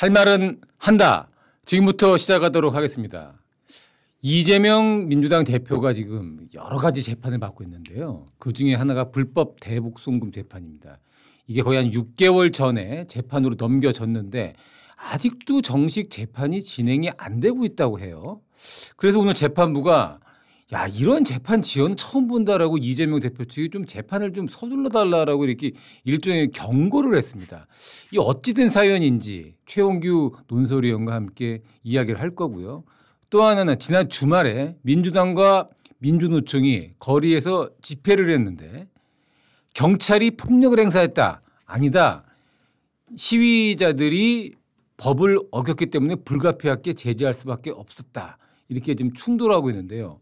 할 말은 한다. 지금부터 시작하도록 하겠습니다. 이재명 민주당 대표가 지금 여러 가지 재판을 받고 있는데요. 그중에 하나가 불법 대북송금 재판입니다. 이게 거의 한 6개월 전에 재판으로 넘겨졌는데 아직도 정식 재판이 진행이 안 되고 있다고 해요. 그래서 오늘 재판부가 야, 이런 재판 지연 처음 본다라고 이재명 대표 측이 좀 재판을 좀 서둘러 달라라고 이렇게 일종의 경고를 했습니다. 이 어찌된 사연인지 최원규 논설위원과 함께 이야기를 할 거고요. 또 하나는 지난 주말에 민주당과 민주노총이 거리에서 집회를 했는데 경찰이 폭력을 행사했다. 아니다. 시위자들이 법을 어겼기 때문에 불가피하게 제재할 수밖에 없었다. 이렇게 지금 충돌하고 있는데요.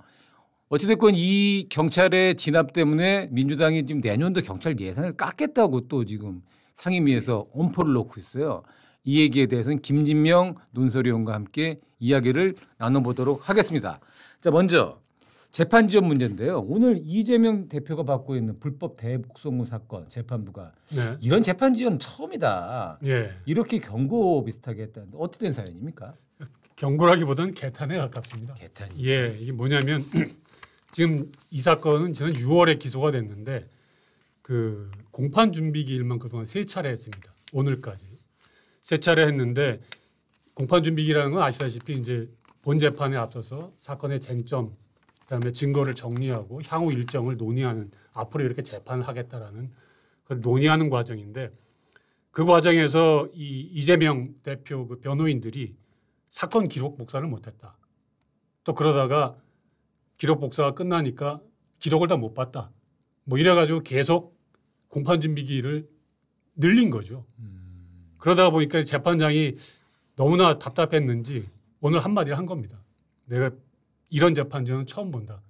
어찌됐건 이 경찰의 진압 때문에 민주당이 지금 내년도 경찰 예산을 깎겠다고 또 지금 상임위에서 엄포를 놓고 있어요. 이 얘기에 대해서는 김진명 논설위원과 함께 이야기를 나눠보도록 하겠습니다. 자, 먼저 재판 지연 문제인데요. 오늘 이재명 대표가 받고 있는 불법 대북송금 사건 재판부가 네. 이런 재판 지연 처음이다. 예. 이렇게 경고 비슷하게 했다는데 어떻게 된 사연입니까? 경고라기보다는 개탄에 가깝습니다. 개탄이. 예, 이게 뭐냐면 지금 이 사건은 지난 6월에 기소가 됐는데 그 공판 준비 기일만 그동안 3차례 했습니다. 오늘까지 3차례 했는데 공판 준비 기일이라는 건 아시다시피 이제 본 재판에 앞서서 사건의 쟁점, 그다음에 증거를 정리하고 향후 일정을 논의하는 앞으로 이렇게 재판을 하겠다라는 그걸 논의하는 과정인데 그 과정에서 이 이재명 대표 그 변호인들이 사건 기록 복사를 못했다. 또 그러다가 기록 복사가 끝나니까 기록을 다 못 봤다. 뭐 이래가지고 계속 공판 준비기를 늘린 거죠. 그러다 보니까 재판장이 너무나 답답했는지 오늘 한마디를 한 겁니다. 내가 이런 재판전은 처음 본다.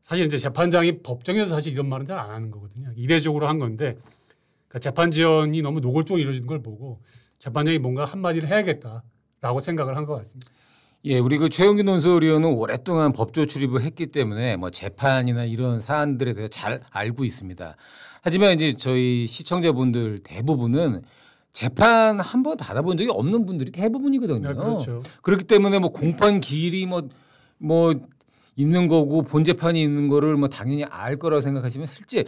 사실 이제 재판장이 법정에서 사실 이런 말은 잘 안 하는 거거든요. 이례적으로 한 건데 그러니까 재판 지연이 너무 노골적으로 이루어진 걸 보고 재판장이 뭔가 한마디를 해야겠다라고 생각을 한 것 같습니다. 예, 우리 그 최영규 논설위원은 오랫동안 법조 출입을 했기 때문에 뭐 재판이나 이런 사안들에 대해서 잘 알고 있습니다. 하지만 이제 저희 시청자분들 대부분은 재판 한 번 받아본 적이 없는 분들이 대부분이거든요. 네, 그렇죠. 그렇기 때문에 뭐 공판 기일이 뭐 있는 거고 본 재판이 있는 거를 뭐 당연히 알 거라고 생각하시면 실제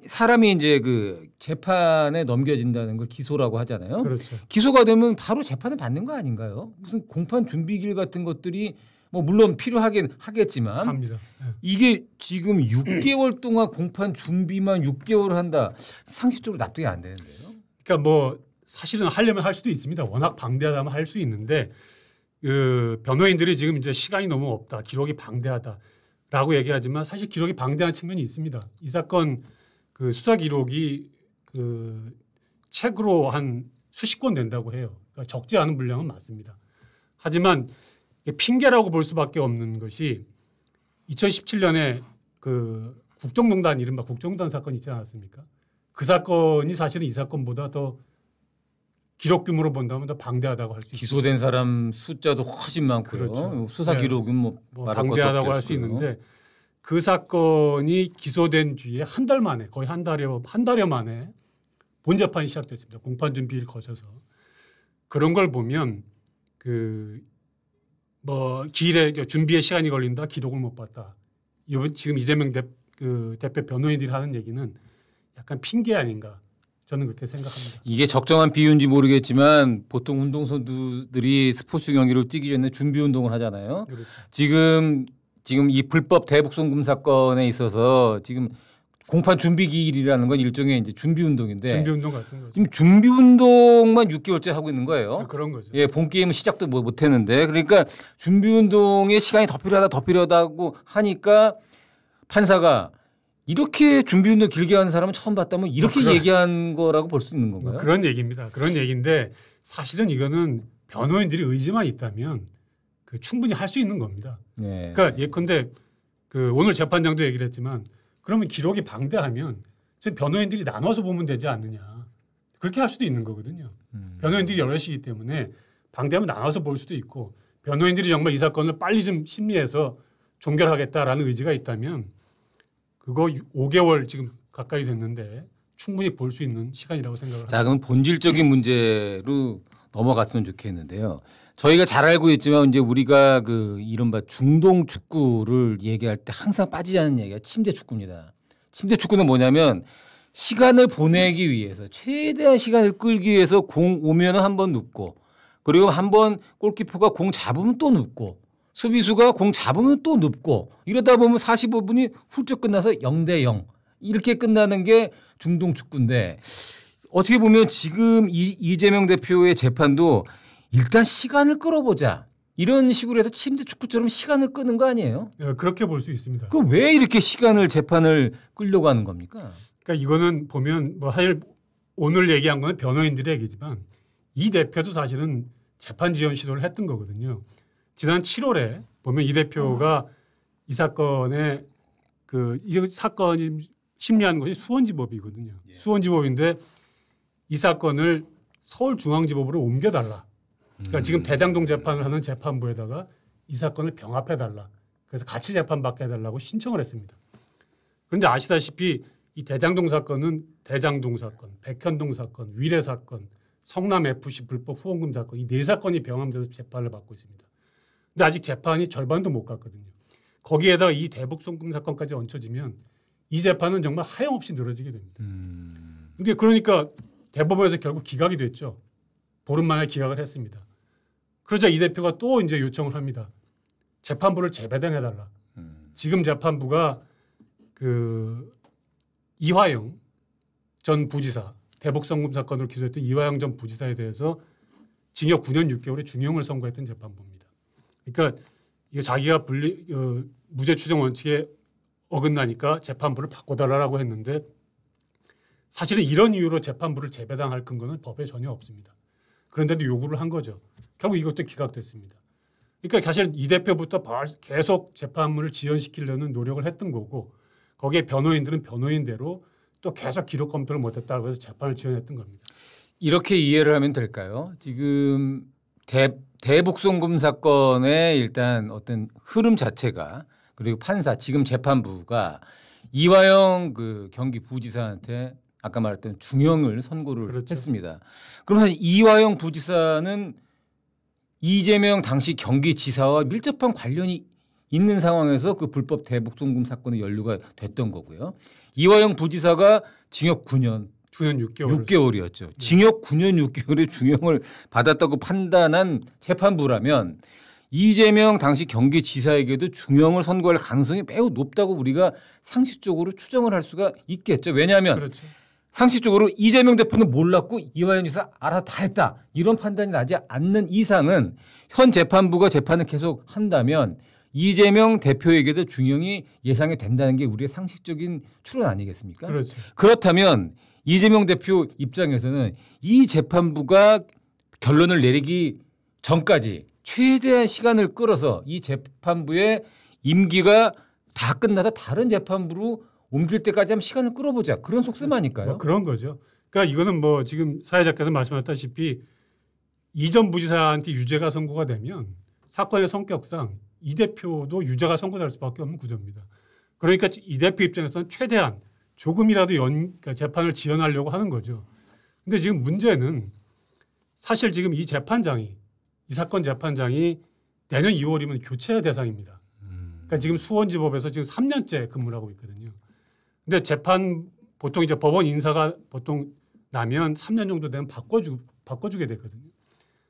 사람이 이제 그 재판에 넘겨진다는 걸 기소라고 하잖아요. 그렇죠. 기소가 되면 바로 재판을 받는 거 아닌가요? 무슨 공판 준비기일 같은 것들이 뭐 물론 필요하긴 하겠지만 합니다. 네. 이게 지금 6개월 동안 공판 준비만 6개월 한다. 상식적으로 납득이 안 되는데요. 그러니까 뭐 사실은 하려면 할 수도 있습니다. 워낙 방대하다면 할 수 있는데 그 변호인들이 지금 이제 시간이 너무 없다. 기록이 방대하다라고 얘기하지만 사실 기록이 방대한 측면이 있습니다. 이 사건 그 수사 기록이 그 책으로 한 수십 권 된다고 해요. 그러니까 적지 않은 분량은 맞습니다. 하지만 핑계라고 볼 수밖에 없는 것이 2017년에 그 국정농단 이른바 국정농단 사건이 있지 않았습니까? 그 사건이 사실은 이 사건보다 더 기록 규모로 본다면 더 방대하다고 할 수 있습니다. 기소된 사람 숫자도 훨씬 많고요. 그렇죠. 수사 기록은 뭐 방대하다고 할 수 있는데 그 사건이 기소된 뒤에 한 달 만에 거의 한 달여 만에 본 재판이 시작됐습니다. 공판 준비를 거쳐서 그런 걸 보면 그 뭐 기일에 준비에 시간이 걸린다, 기록을 못 봤다. 지금 이재명 대표 변호인들이 하는 얘기는 약간 핑계 아닌가. 저는 그렇게 생각합니다. 이게 적정한 비유인지 모르겠지만 보통 운동선수들이 스포츠 경기를 뛰기 전에 준비 운동을 하잖아요. 그렇죠. 지금 이 불법 대북송금 사건에 있어서 지금 공판 준비 기일이라는 건 일종의 이제 준비 운동인데 준비 운동 같은 거죠. 지금 준비 운동만 6개월째 하고 있는 거예요. 그런 거죠. 예, 본 게임은 시작도 못 했는데 그러니까 준비 운동에 시간이 더 필요하다고 하니까 판사가 이렇게 준비 운동 길게 하는 사람은 처음 봤다면 이렇게 얘기한 거라고 볼 수 있는 건가요? 그런 얘기입니다. 그런 얘기인데 사실은 이거는 변호인들이 의지만 있다면 그 충분히 할 수 있는 겁니다. 네. 그러니까 예컨대 그 오늘 재판장도 얘기를 했지만 그러면 기록이 방대하면 지금 변호인들이 나눠서 보면 되지 않느냐. 그렇게 할 수도 있는 거거든요. 변호인들이 여럿이기 때문에 방대하면 나눠서 볼 수도 있고 변호인들이 정말 이 사건을 빨리 좀 심리해서 종결하겠다라는 의지가 있다면 그거 5개월 지금 가까이 됐는데 충분히 볼 수 있는 시간이라고 생각을 합니다. 자, 그럼 본질적인 문제로 넘어갔으면 좋겠는데요. 저희가 잘 알고 있지만 이제 우리가 그 이른바 중동 축구를 얘기할 때 항상 빠지지 않는 얘기가 침대 축구입니다. 침대 축구는 뭐냐면 시간을 보내기 위해서 최대한 시간을 끌기 위해서 공 오면은 한번 눕고 그리고 한번 골키퍼가 공 잡으면 또 눕고 수비수가 공 잡으면 또 눕고 이러다 보면 45분이 훌쩍 끝나서 0대 0 이렇게 끝나는 게 중동 축구인데 어떻게 보면 지금 이재명 대표의 재판도 일단 시간을 끌어보자 이런 식으로 해서 침대 축구처럼 시간을 끄는 거 아니에요? 네, 그렇게 볼 수 있습니다. 그럼 왜 이렇게 시간을 재판을 끌려고 하는 겁니까? 그러니까 이거는 보면 뭐 사실 오늘 얘기한 거는 변호인들의 얘기지만 이 대표도 사실은 재판 지연 시도를 했던 거거든요. 지난 7월에 보면 이 대표가 이 사건에 이 사건이 심리하는 것이 수원지법이거든요. 예. 수원지법인데 이 사건을 서울중앙지법으로 옮겨달라. 그러니까 지금 대장동 재판을 하는 재판부에다가 이 사건을 병합해달라. 그래서 같이 재판받게 해달라고 신청을 했습니다. 그런데 아시다시피 이 대장동 사건은 대장동 사건, 백현동 사건, 위례 사건, 성남FC 불법 후원금 사건 이 네 사건이 병합돼서 재판을 받고 있습니다. 근데 아직 재판이 절반도 못 갔거든요. 거기에다가 이 대북송금 사건까지 얹혀지면 이 재판은 정말 하염없이 늘어지게 됩니다. 근데 그러니까 대법원에서 결국 기각이 됐죠. 보름 만에 기각을 했습니다. 그러자 이 대표가 또 이제 요청을 합니다. 재판부를 재배당해달라. 지금 재판부가 이화영 전 부지사 대북송금 사건으로 기소했던 이화영 전 부지사에 대해서 징역 9년 6개월의 중형을 선고했던 재판부입니다. 그러니까 이게 자기가 무죄 추정 원칙에 어긋나니까 재판부를 바꿔달라고 했는데 사실은 이런 이유로 재판부를 재배당할 근거는 법에 전혀 없습니다. 그런데도 요구를 한 거죠. 결국 이것도 기각됐습니다. 그러니까 사실 이 대표부터 계속 재판을 지연시키려는 노력을 했던 거고 거기에 변호인들은 변호인대로 또 계속 기록 검토를 못했다고 해서 재판을 지연했던 겁니다. 이렇게 이해를 하면 될까요? 지금 대북송금 사건의 일단 어떤 흐름 자체가 그리고 판사 지금 재판부가 이화영 경기부지사한테 아까 말했던 중형을 선고를 그렇죠. 했습니다. 그럼 사실 이화영 부지사는 이재명 당시 경기지사와 밀접한 관련이 있는 상황에서 그 불법 대북송금 사건에 연루가 됐던 거고요. 이화영 부지사가 징역 9년 6개월이었죠. 징역 9년 6개월의 중형을 받았다고 판단한 재판부라면 이재명 당시 경기지사에게도 중형을 선고할 가능성이 매우 높다고 우리가 상식적으로 추정을 할 수가 있겠죠. 왜냐하면 그렇죠. 상식적으로 이재명 대표는 몰랐고 이화영 지사 알아 다 했다. 이런 판단이 나지 않는 이상은 현 재판부가 재판을 계속 한다면 이재명 대표에게도 중형이 예상이 된다는 게 우리의 상식적인 추론 아니겠습니까? 그렇죠. 그렇다면 이재명 대표 입장에서는 이 재판부가 결론을 내리기 전까지 최대한 시간을 끌어서 이 재판부의 임기가 다 끝나서 다른 재판부로 옮길 때까지 한번 시간을 끌어보자. 그런 속셈 아닐까요? 뭐 그런 거죠. 그러니까 이거는 뭐 지금 사회자께서 말씀하셨다시피 이전 부지사한테 유죄가 선고가 되면 사건의 성격상 이 대표도 유죄가 선고될 수밖에 없는 구조입니다. 그러니까 이 대표 입장에서는 최대한 조금이라도 그러니까 재판을 지연하려고 하는 거죠. 근데 지금 문제는 사실 지금 이 사건 재판장이 내년 2월이면 교체 대상입니다. 그러니까 지금 수원지법에서 지금 3년째 근무를 하고 있거든요. 근데 재판 보통 이제 법원 인사가 보통 나면 3년 정도 되면 바꿔주게 되거든요.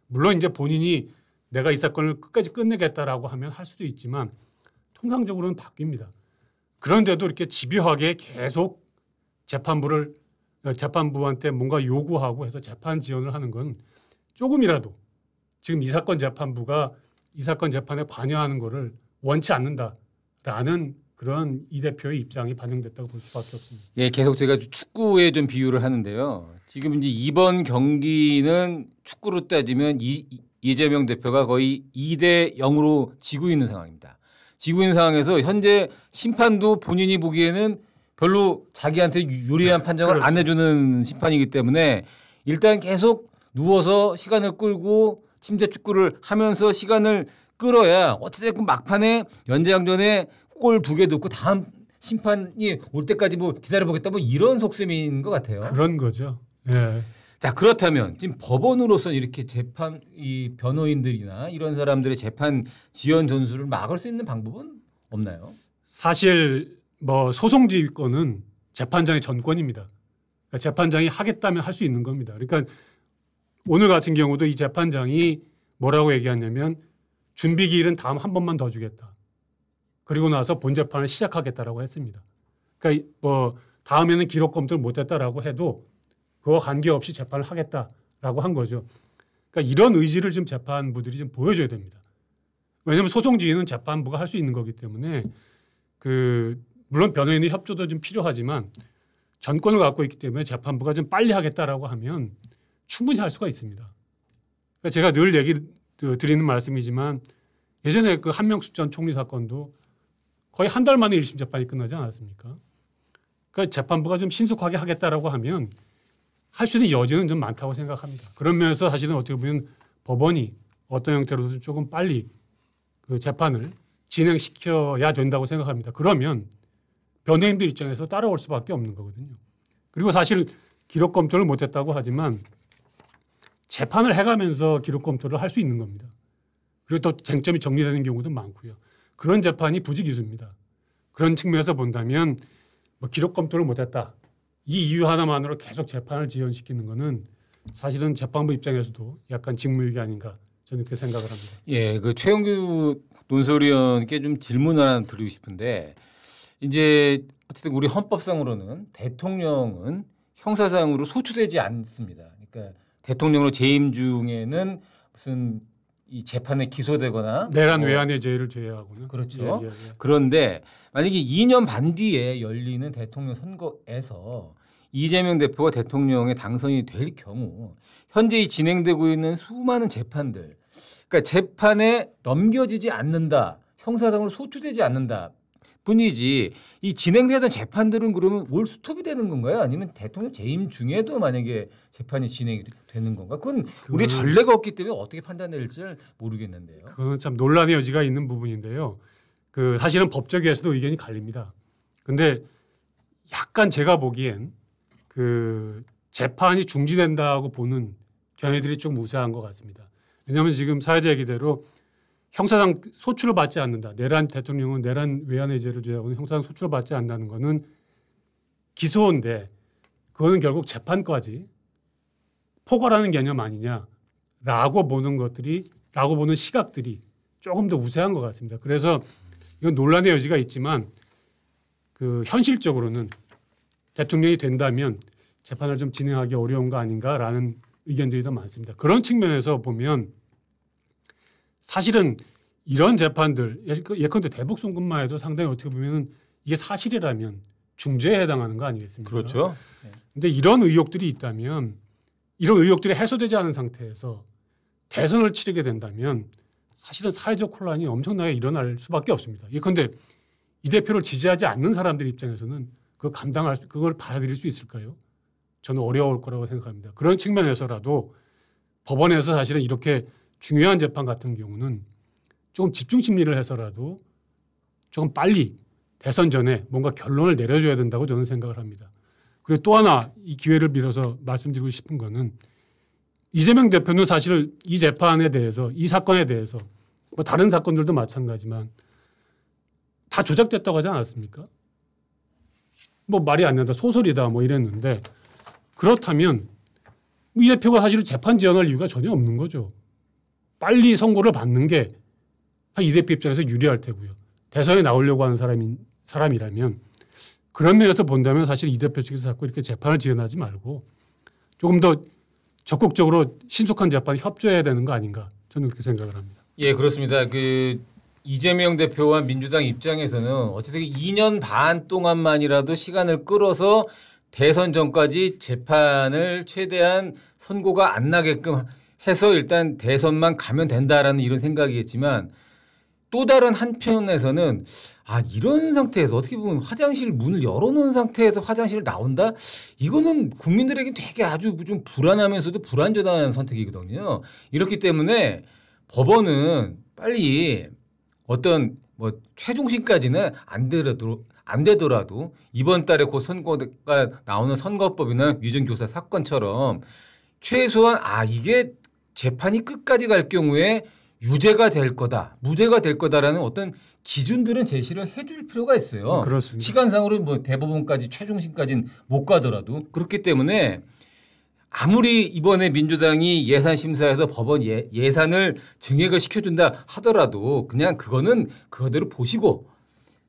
물론 이제 본인이 내가 이 사건을 끝까지 끝내겠다라고 하면 할 수도 있지만 통상적으로는 바뀝니다. 그런데도 이렇게 집요하게 계속 재판부한테 뭔가 요구하고 해서 재판 지연을 하는 건 조금이라도 지금 이 사건 재판부가 이 사건 재판에 관여하는 거를 원치 않는다라는 그런 이 대표의 입장이 반영됐다고 볼 수밖에 없습니다. 예, 계속 제가 축구에 좀 비유를 하는데요. 지금 이제 이번 경기는 축구로 따지면 이재명 대표가 거의 2대 0으로 지고 있는 상황입니다. 지고 있는 상황에서 현재 심판도 본인이 보기에는 별로 자기한테 유리한 판정을 그렇죠. 안 해주는 심판이기 때문에 일단 계속 누워서 시간을 끌고 침대 축구를 하면서 시간을 끌어야 어찌됐든 막판에 연장전에 골 2개 넣고 다음 심판이 올 때까지 뭐 기다려보겠다 뭐 이런 속셈인 것 같아요. 그런 거죠. 예. 자, 그렇다면 지금 법원으로서 이렇게 재판 이 변호인들이나 이런 사람들의 재판 지연 전술을 막을 수 있는 방법은 없나요? 사실 뭐 소송지휘권은 재판장의 전권입니다. 그러니까 재판장이 하겠다면 할 수 있는 겁니다. 그러니까 오늘 같은 경우도 이 재판장이 뭐라고 얘기하냐면 준비 기일은 다음 한 번만 더 주겠다. 그리고 나서 본 재판을 시작하겠다라고 했습니다. 그러니까 뭐 다음에는 기록 검토를 못했다라고 해도 그와 관계없이 재판을 하겠다라고 한 거죠. 그러니까 이런 의지를 지금 재판부들이 좀 보여줘야 됩니다. 왜냐하면 소송지휘는 재판부가 할 수 있는 거기 때문에 물론 변호인의 협조도 좀 필요하지만 전권을 갖고 있기 때문에 재판부가 좀 빨리 하겠다라고 하면 충분히 할 수가 있습니다. 그러니까 제가 늘 얘기 드리는 말씀이지만 예전에 그 한명숙 전 총리 사건도 거의 한 달 만에 1심 재판이 끝나지 않았습니까? 그러니까 재판부가 좀 신속하게 하겠다라고 하면 할 수 있는 여지는 좀 많다고 생각합니다. 그런 면에서 사실은 어떻게 보면 법원이 어떤 형태로든 조금 빨리 그 재판을 진행시켜야 된다고 생각합니다. 그러면 변호인들 입장에서 따라올 수밖에 없는 거거든요. 그리고 사실 기록 검토를 못했다고 하지만 재판을 해가면서 기록 검토를 할 수 있는 겁니다. 그리고 또 쟁점이 정리되는 경우도 많고요. 그런 재판이 부지기수입니다. 그런 측면에서 본다면 뭐 기록 검토를 못했다. 이 이유 하나만으로 계속 재판을 지연시키는 것은 사실은 재판부 입장에서도 약간 직무유기 아닌가 저는 그렇게 생각을 합니다. 예, 그 최영규 논설위원께 좀 질문을 하나 드리고 싶은데 이제 어쨌든 우리 헌법상으로는 대통령은 형사상으로 소추되지 않습니다. 그러니까 대통령으로 재임 중에는 무슨 이 재판에 기소되거나 내란 외환의 죄를 제외하고는 그렇죠. 그런데 만약에 2년 반 뒤에 열리는 대통령 선거에서 이재명 대표가 대통령에 당선이 될 경우 현재 진행되고 있는 수많은 재판들, 그러니까 재판에 넘겨지지 않는다, 형사상으로 소추되지 않는다 뿐이지 이 진행되던 재판들은 그러면 올 스톱이 되는 건가요? 아니면 대통령 재임 중에도 만약에 재판이 진행이 되는 건가? 그건 우리 전례가 없기 때문에 어떻게 판단될지 모르겠는데요. 그건 참 논란의 여지가 있는 부분인데요. 그 사실은 법조계에서도 의견이 갈립니다. 근데 약간 제가 보기엔 그 재판이 중지된다고 보는 견해들이 좀 우세한 것 같습니다. 왜냐하면 지금 사회자 얘기대로 형사상 소추를 받지 않는다. 내란 대통령은 내란 외환의 죄를 제외하고는 형사상 소추를 받지 않는다는 것은 기소인데 그거는 결국 재판까지 포괄하는 개념 아니냐라고 보는 것들이 라고 보는 시각들이 조금 더 우세한 것 같습니다. 그래서 이건 논란의 여지가 있지만 그 현실적으로는 대통령이 된다면 재판을 좀 진행하기 어려운 거 아닌가라는 의견들이 더 많습니다. 그런 측면에서 보면 사실은 이런 재판들 예컨대 대북 송금만 해도 상당히 어떻게 보면 이게 사실이라면 중죄에 해당하는 거 아니겠습니까? 그렇죠. 그런데 이런 의혹들이 있다면 이런 의혹들이 해소되지 않은 상태에서 대선을 치르게 된다면 사실은 사회적 혼란이 엄청나게 일어날 수밖에 없습니다. 예컨대 이 대표를 지지하지 않는 사람들 입장에서는 그걸 받아들일 수 있을까요? 저는 어려울 거라고 생각합니다. 그런 측면에서라도 법원에서 사실은 이렇게 중요한 재판 같은 경우는 조금 집중 심리를 해서라도 조금 빨리 대선 전에 뭔가 결론을 내려줘야 된다고 저는 생각을 합니다. 그리고 또 하나 이 기회를 빌어서 말씀드리고 싶은 거는 이재명 대표는 사실 이 재판에 대해서 이 사건에 대해서 뭐 다른 사건들도 마찬가지지만 다 조작됐다고 하지 않았습니까? 뭐 말이 안 된다 소설이다 뭐 이랬는데 그렇다면 이 대표가 사실은 재판 지연할 이유가 전혀 없는 거죠. 빨리 선고를 받는 게 이 대표 입장에서 유리할 테고요. 대선에 나오려고 하는 사람이라면 그런 면에서 본다면 사실 이 대표 측에서 자꾸 이렇게 재판을 지연하지 말고 조금 더 적극적으로 신속한 재판에 협조해야 되는 거 아닌가 저는 그렇게 생각을 합니다. 예, 그렇습니다. 그 이재명 대표와 민주당 입장에서는 어쨌든 2년 반 동안만이라도 시간을 끌어서 대선 전까지 재판을 최대한 선고가 안 나게끔 해서 일단 대선만 가면 된다라는 이런 생각이겠지만 또 다른 한편에서는 이런 상태에서 어떻게 보면 화장실 문을 열어놓은 상태에서 화장실을 나온다? 이거는 국민들에게 되게 아주 좀 불안하면서도 불안전한 선택이거든요. 이렇기 때문에 법원은 빨리 어떤 뭐 최종심까지는 안 되더라도 이번 달에 곧 선고가 나오는 선거법이나 위정교사 사건처럼 최소한 이게 재판이 끝까지 갈 경우에 유죄가 될 거다, 무죄가 될 거다라는 어떤 기준들은 제시를 해줄 필요가 있어요. 그렇습니다. 시간상으로 뭐 대법원까지 최종심까지는 못 가더라도 그렇기 때문에 아무리 이번에 민주당이 예산심사에서 법원 예산을 증액을 시켜준다 하더라도 그냥 그거는 그거대로 보시고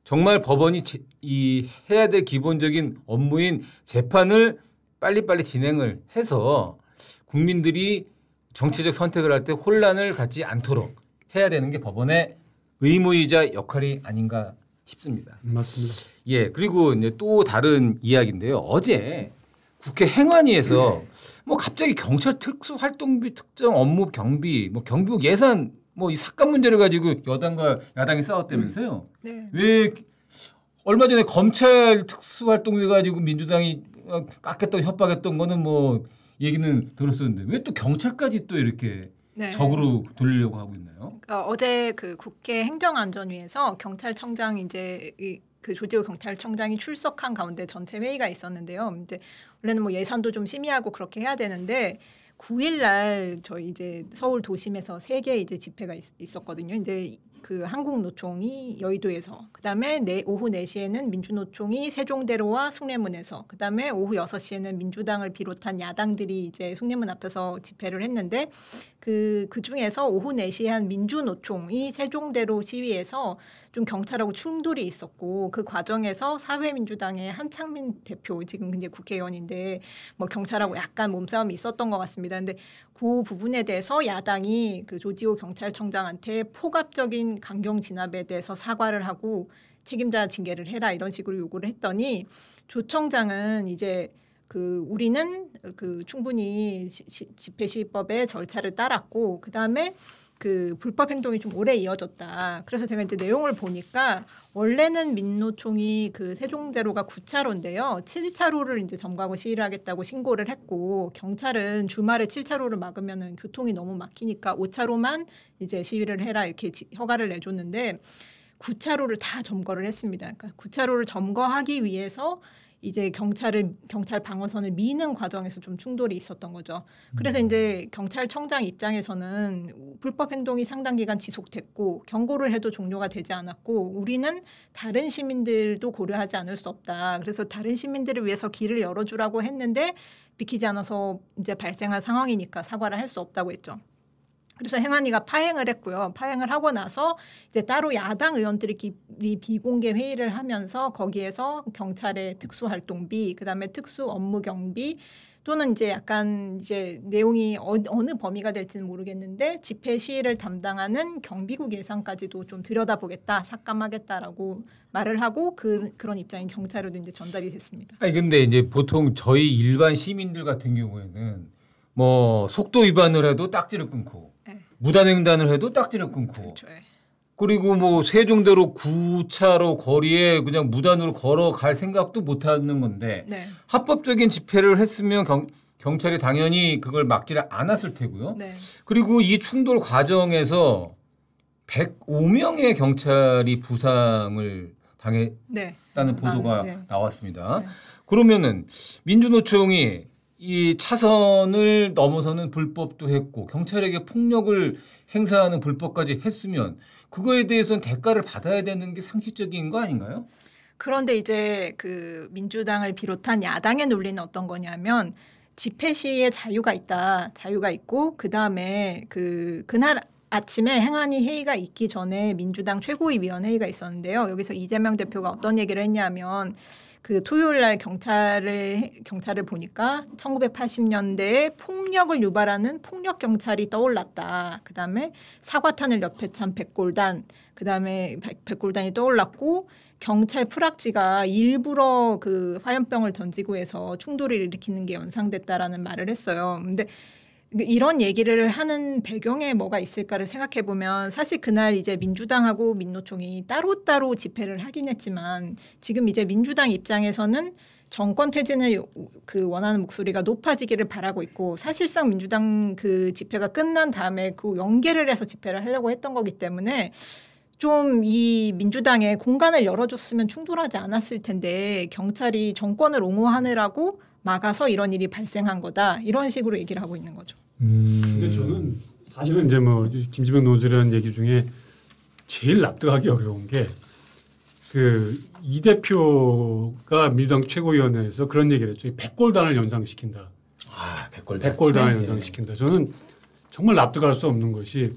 정말 법원이 이 해야 될 기본적인 업무인 재판을 빨리빨리 진행을 해서 국민들이 정치적 선택을 할 때 혼란을 갖지 않도록 해야 되는 게 법원의 의무이자 역할이 아닌가 싶습니다. 맞습니다. 예, 그리고 이제 또 다른 이야기인데요. 어제 국회 행안위에서 뭐 갑자기 경찰 특수활동비 특정 업무 경비, 뭐 경비국 예산 뭐 이 삭감 문제를 가지고 여당과 야당이 싸웠다면서요. 네. 왜 얼마 전에 검찰 특수활동비 가지고 민주당이 깎겠다고 협박했던 거는 뭐 얘기는 들었었는데 왜 또 경찰까지 또 이렇게 네. 적으로 돌리려고 하고 있나요? 어제 그 국회 행정안전위에서 경찰청장 이제 그 조지호 경찰청장이 출석한 가운데 전체 회의가 있었는데요. 이제 원래는 뭐 예산도 좀 심의하고 그렇게 해야 되는데 9일 날 저희 이제 서울 도심에서 3개 이제 집회가 있었거든요. 이제 그 한국노총이 여의도에서, 그다음에 오후 4시에는 민주노총이 세종대로와 숭례문에서, 그다음에 오후 6시에는 민주당을 비롯한 야당들이 이제 숭례문 앞에서 집회를 했는데 그 중에서 오후 4시에 한 민주노총이 세종대로 시위에서 좀 경찰하고 충돌이 있었고 그 과정에서 사회민주당의 한창민 대표, 지금 이제 국회의원인데 뭐 경찰하고 약간 몸싸움이 있었던 것 같습니다. 근데 그 부분에 대해서 야당이 그 조지호 경찰청장한테 포괄적인 강경 진압에 대해서 사과를 하고 책임자 징계를 해라 이런 식으로 요구를 했더니 조 청장은 이제 우리는 충분히 집회 시위법의 절차를 따랐고 그다음에 불법 행동이 좀 오래 이어졌다. 그래서 제가 이제 내용을 보니까 원래는 민노총이 세종대로가 9차로인데요. 7차로를 이제 점거하고 시위를 하겠다고 신고를 했고 경찰은 주말에 7차로를 막으면은 교통이 너무 막히니까 5차로만 이제 시위를 해라 이렇게 허가를 내줬는데 9차로를 다 점거를 했습니다. 그러니까 9차로를 점거하기 위해서 이제 경찰 방어선을 미는 과정에서 좀 충돌이 있었던 거죠. 그래서 이제 경찰청장 입장에서는 불법 행동이 상당 기간 지속됐고 경고를 해도 종료가 되지 않았고 우리는 다른 시민들도 고려하지 않을 수 없다. 그래서 다른 시민들을 위해서 길을 열어주라고 했는데 비키지 않아서 이제 발생한 상황이니까 사과를 할 수 없다고 했죠. 그래서 행안위가 파행을 했고요. 파행을 하고 나서 이제 따로 야당 의원들이 비공개 회의를 하면서 거기에서 경찰의 특수활동비, 그다음에 특수 업무 경비 또는 이제 약간 이제 내용이 어느 범위가 될지는 모르겠는데 집회 시위를 담당하는 경비국 예산까지도 좀 들여다보겠다, 삭감하겠다라고 말을 하고 그런 입장이 경찰에도 이제 전달이 됐습니다. 아니 근데 이제 보통 저희 일반 시민들 같은 경우에는 뭐 속도 위반을 해도 딱지를 끊고 네. 무단횡단을 해도 딱지를 끊고 그렇죠. 그리고 뭐 세종대로 9차로 거리에 그냥 무단으로 걸어갈 생각도 못하는 건데 네. 합법적인 집회를 했으면 경찰이 당연히 그걸 막지를 않았을 테고요. 네. 그리고 이 충돌 과정에서 105명의 경찰이 부상을 당했다는 네. 보도가 네. 나왔습니다. 네. 그러면은 민주노총이 이 차선을 넘어서는 불법도 했고 경찰에게 폭력을 행사하는 불법까지 했으면 그거에 대해서는 대가를 받아야 되는 게 상식적인 거 아닌가요? 그런데 이제 민주당을 비롯한 야당의 논리는 어떤 거냐면 집회 시위에 자유가 있다. 자유가 있고 그다음에 그날 아침에 행안위 회의가 있기 전에 민주당 최고위원 회의가 있었는데요. 여기서 이재명 대표가 어떤 얘기를 했냐면 토요일 날 경찰을 보니까 1980년대에 폭력을 유발하는 폭력 경찰이 떠올랐다. 그다음에 사과탄을 옆에 찬 백골단, 그다음에 백골단이 떠올랐고 경찰 프락지가 일부러 화염병을 던지고 해서 충돌을 일으키는 게 연상됐다라는 말을 했어요. 근데 이런 얘기를 하는 배경에 뭐가 있을까를 생각해 보면 사실 그날 이제 민주당하고 민노총이 따로따로 집회를 하긴 했지만 지금 이제 민주당 입장에서는 정권 퇴진을 원하는 목소리가 높아지기를 바라고 있고 사실상 민주당 집회가 끝난 다음에 연계를 해서 집회를 하려고 했던 거기 때문에 좀 이 민주당에 공간을 열어줬으면 충돌하지 않았을 텐데 경찰이 정권을 옹호하느라고 막아서 이런 일이 발생한 거다. 이런 식으로 얘기를 하고 있는 거죠. 근데 저는 사실은 이제 뭐 김지명 노조라는 얘기 중에 제일 납득하기 어려운 게 그 이 대표가 민주당 최고위원회에서 그런 얘기를 했죠. 백골단을 연상시킨다. 아, 백골단을 연상시킨다. 저는 정말 납득할 수 없는 것이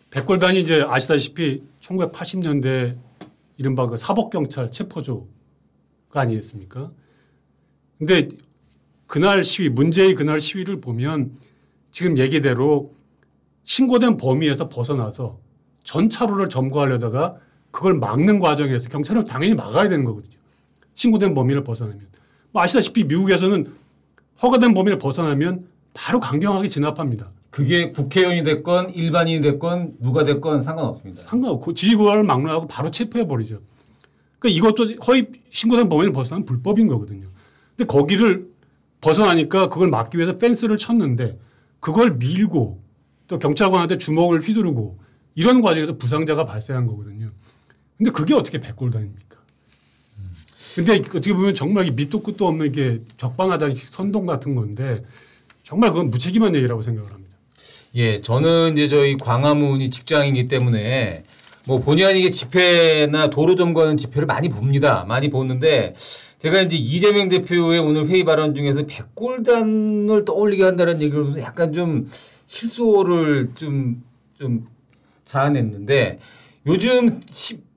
백골단이 이제 아시다시피 1980년대 이른바 그 사법경찰 체포조가 아니겠습니까? 근데 그날 시위, 문제의 그날 시위를 보면 지금 얘기대로 신고된 범위에서 벗어나서 전 차로를 점거하려다가 그걸 막는 과정에서 경찰은 당연히 막아야 되는 거거든요. 신고된 범위를 벗어나면. 뭐 아시다시피 미국에서는 허가된 범위를 벗어나면 바로 강경하게 진압합니다. 그게 국회의원이 됐건 일반인이 됐건 누가 됐건 상관없습니다. 상관없고 지휘구간을 막론하고 바로 체포해버리죠. 그러니까 이것도 허위 신고된 범위를 벗어나면 불법인 거거든요. 근데 거기를 벗어나니까 그걸 막기 위해서 펜스를 쳤는데 그걸 밀고 또 경찰관한테 주먹을 휘두르고 이런 과정에서 부상자가 발생한 거거든요. 근데 그게 어떻게 백골단입니까? 근데 어떻게 보면 정말 밑도 끝도 없는 게 적반하장 선동 같은 건데 정말 그건 무책임한 얘기라고 생각을 합니다. 예, 저는 이제 저희 광화문이 직장이기 때문에 뭐 본의 아니게 집회나 도로 점거하는 집회를 많이 봅니다. 많이 보는데 제가 이제 이재명 대표의 오늘 회의 발언 중에서 백골단을 떠올리게 한다는 얘기를 보면서 약간 좀 실소를 좀 자아냈는데 요즘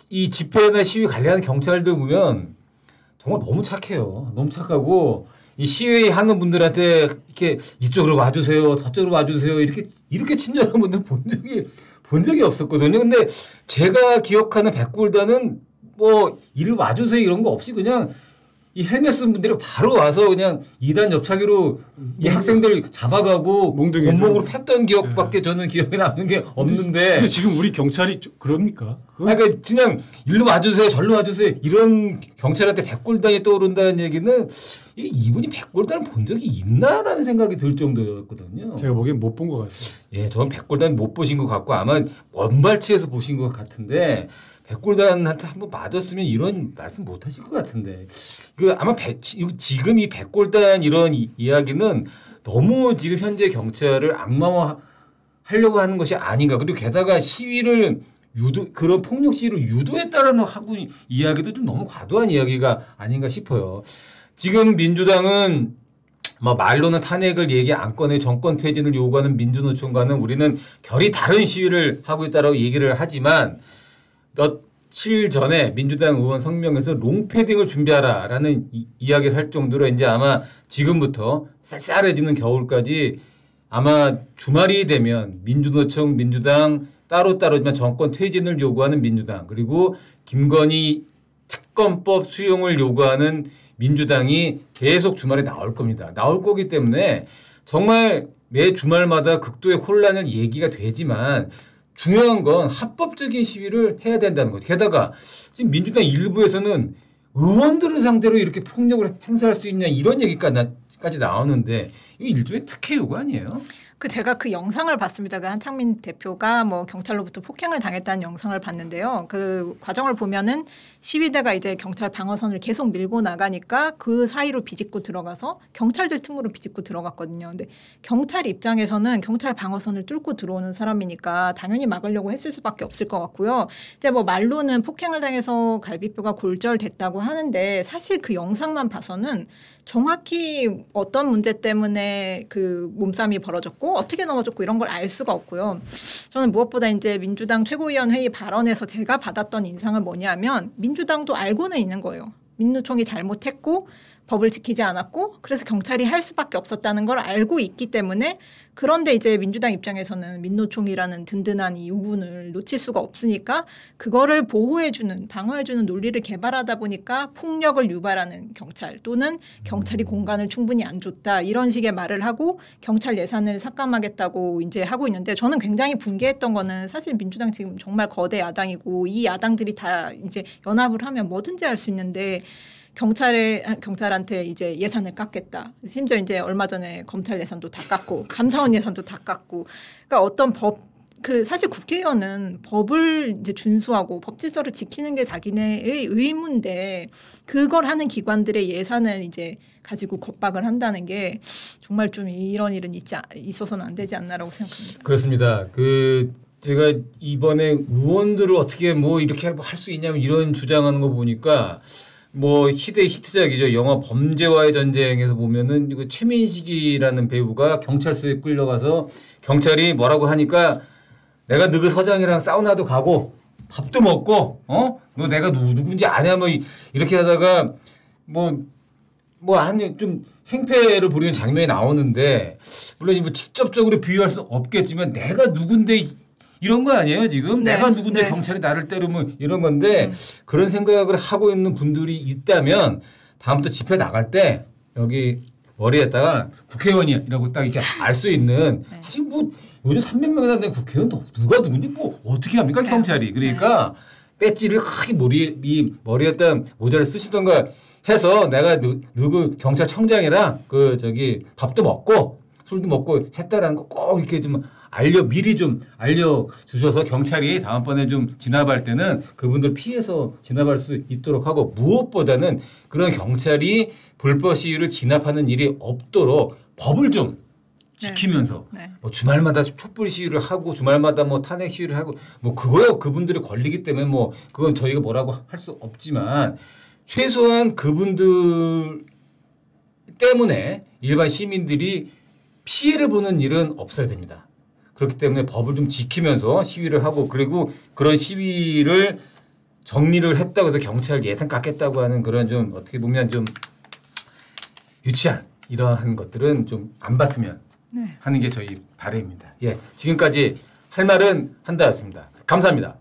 이 집회나 시위 관리하는 경찰들 보면 정말 너무 착해요. 너무 착하고 이 시위하는 분들한테 이렇게 이쪽으로 와주세요, 저쪽으로 와주세요 이렇게 친절한 분들 본 적이 없었거든요. 근데 제가 기억하는 백골단은 뭐 이를 와주세요 이런 거 없이 그냥 이 헬멧 쓴 분들이 바로 와서 그냥 2단 옆차기로 이 학생들 잡아가고 곤봉으로 팼던 기억밖에 저는 기억에 남는 게 없는데. 근데 지금 우리 경찰이 그럽니까? 그러니까 그냥 일로 와주세요, 절로 와주세요 이런 경찰한테 백골단이 떠오른다는 얘기는 이분이 백골단을 본 적이 있나라는 생각이 들 정도였거든요. 제가 보기엔 못 본 것 같아요. 예, 저는 백골단 못 보신 것 같고 아마 원발치에서 보신 것 같은데. 백골단한테 한번 맞았으면 이런 말씀 못 하실 것 같은데. 아마 지금 이 백골단 이런 이야기는 너무 지금 현재 경찰을 악마화하려고 하는 것이 아닌가. 그리고 게다가 시위를 그런 폭력 시위를 유도했다라는 하고 이야기도 좀 너무 과도한 이야기가 아닌가 싶어요. 지금 민주당은 뭐 말로는 탄핵을 얘기 안 꺼내 정권 퇴진을 요구하는 민주노총과는 우리는 결이 다른 시위를 하고 있다라고 얘기를 하지만 며칠 전에 민주당 의원 성명에서 롱패딩을 준비하라라는 이야기를 할 정도로 이제 아마 지금부터 쌀쌀해지는 겨울까지 아마 주말이 되면 민주노총, 민주당 따로따로지만 정권 퇴진을 요구하는 민주당 그리고 김건희 특검법 수용을 요구하는 민주당이 계속 주말에 나올 겁니다. 나올 거기 때문에 정말 매 주말마다 극도의 혼란을 얘기가 되지만 중요한 건 합법적인 시위를 해야 된다는 거죠. 게다가 지금 민주당 일부에서는 의원들을 상대로 이렇게 폭력을 행사할 수 있냐 이런 얘기까지 나오는데 이게 일종의 특혜 요구 아니에요? 제가 그 영상을 봤습니다. 그 한창민 대표가 뭐 경찰로부터 폭행을 당했다는 영상을 봤는데요. 그 과정을 보면은 시위대가 이제 경찰 방어선을 계속 밀고 나가니까 그 사이로 비집고 들어가서 경찰들 틈으로 비집고 들어갔거든요. 근데 경찰 입장에서는 경찰 방어선을 뚫고 들어오는 사람이니까 당연히 막으려고 했을 수밖에 없을 것 같고요. 이제 뭐 말로는 폭행을 당해서 갈비뼈가 골절됐다고 하는데 사실 그 영상만 봐서는 정확히 어떤 문제 때문에 그 몸싸움이 벌어졌고 어떻게 넘어졌고 이런 걸 알 수가 없고요. 저는 무엇보다 이제 민주당 최고위원 회의 발언에서 제가 받았던 인상은 뭐냐면 민주당도 알고는 있는 거예요. 민노총이 잘못했고 법을 지키지 않았고 그래서 경찰이 할 수밖에 없었다는 걸 알고 있기 때문에 그런데 이제 민주당 입장에서는 민노총이라는 든든한 이 유군을 놓칠 수가 없으니까 그거를 보호해주는 방어해주는 논리를 개발하다 보니까 폭력을 유발하는 경찰 또는 경찰이 공간을 충분히 안 줬다 이런 식의 말을 하고 경찰 예산을 삭감하겠다고 이제 하고 있는데 저는 굉장히 분개했던 거는 사실 민주당 지금 정말 거대 야당이고 이 야당들이 다 이제 연합을 하면 뭐든지 할 수 있는데 경찰한테 이제 예산을 깎겠다. 심지어 이제 얼마 전에 검찰 예산도 다 깎고 감사원 예산도 다 깎고. 그러니까 어떤 법 그 사실 국회의원은 법을 이제 준수하고 법 질서를 지키는 게 자기네의 의무인데 그걸 하는 기관들의 예산을 이제 가지고 겁박을 한다는 게 정말 좀 이런 일은 있어서는 안 되지 않나라고 생각합니다. 그렇습니다. 그 제가 이번에 의원들을 어떻게 뭐 이렇게 할 수 있냐면 이런 주장하는 거 보니까 뭐 시대의 히트작이죠. 영화 범죄와의 전쟁에서 보면은 이거 최민식이라는 배우가 경찰서에 끌려가서 경찰이 뭐라고 하니까 내가 너그 서장이랑 사우나도 가고 밥도 먹고 너 내가 누군지 아냐 뭐 이렇게 하다가 한 좀 행패를 부리는 장면이 나오는데 물론 뭐 직접적으로 비유할 수 없겠지만 내가 누군데 이런 거 아니에요 지금? 네, 내가 누군데 네. 경찰이 나를 때리면 이런 건데 그런 생각을 하고 있는 분들이 있다면 다음부터 집회 나갈 때 여기 머리에다가 국회의원이라고 딱 이렇게 알 수 있는 사실 뭐 요즘 300명이나 되는 국회의원 누가 누군지 뭐 어떻게 합니까 경찰이. 그러니까 배지를 크게 머리에다 모자를 쓰시던가 해서 내가 누구 경찰청장이라 그 저기 밥도 먹고 술도 먹고 했다라는 거 꼭 이렇게 좀 미리 좀 알려주셔서 경찰이 다음번에 좀 진압할 때는 그분들 피해서 진압할 수 있도록 하고 무엇보다는 그런 경찰이 불법 시위를 진압하는 일이 없도록 법을 좀 지키면서 뭐 주말마다 촛불 시위를 하고 주말마다 뭐 탄핵 시위를 하고 뭐 그거야 그분들의 권리기 때문에 뭐 그건 저희가 뭐라고 할 수 없지만 최소한 그분들 때문에 일반 시민들이 피해를 보는 일은 없어야 됩니다. 그렇기 때문에 법을 좀 지키면서 시위를 하고 그리고 그런 시위를 정리를 했다고 해서 경찰 예산 깎겠다고 하는 그런 좀 어떻게 보면 좀 유치한 이러한 것들은 좀 안 봤으면 하는 게 저희 바람입니다. 예, 지금까지 할 말은 한다였습니다. 감사합니다.